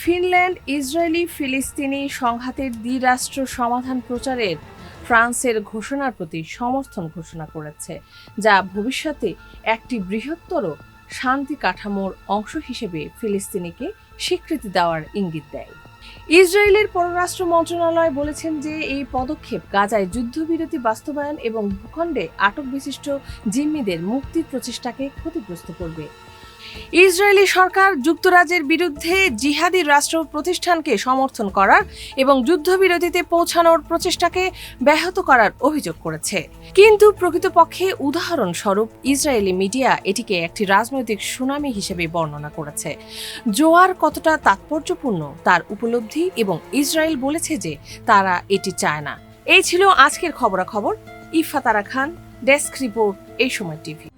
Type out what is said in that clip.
Finland Israeli ফিলিস্তিনি সংঘাতের দ্বিরাষ্ট্র সমাধান প্রচারের ফ্রান্সের ঘোষণার প্রতি সমর্থন ঘোষণা করেছে, যা ভবিষ্যতে একটি বৃহত্তর শান্তি কাঠামোর অংশ হিসেবে ফিলিস্তিনিকে স্বীকৃতি দেওয়ার ইঙ্গিত দেয়। ইসরায়েলের পররাষ্ট্র মন্ত্রণালয় বলেছেন যে এই পদক্ষেপ গাজায় যুদ্ধবিরতি বাস্তবায়ন এবং ভূখণ্ডে আটক বিশিষ্ট জিম্মিদের মুক্তির প্রচেষ্টাকে ক্ষতিগ্রস্ত করবে। ইসরায়েলি সরকার যুক্তরাজ্যের বিরুদ্ধে জিহাদি রাষ্ট্র প্রতিষ্ঠানকে সমর্থন করার এবং যুদ্ধবিরতিতে পৌঁছানোর প্রচেষ্টাকে ব্যাহত করার অভিযোগ করেছে, কিন্তু প্রকৃতপক্ষে উদাহরণস্বরূপ ইসরায়েলি মিডিয়া এটিকে একটি রাজনৈতিক সুনামি হিসেবে বর্ণনা করেছে। জোয়ার কতটা তাৎপর্যপূর্ণ তার উপলব্ধি এবং ইসরায়েল বলেছে যে তারা এটি চায় না। এই ছিল আজকের খবরাখবর। ইফা তারা খান, ডেস্ক রিপোর্ট, এই সময় টিভি।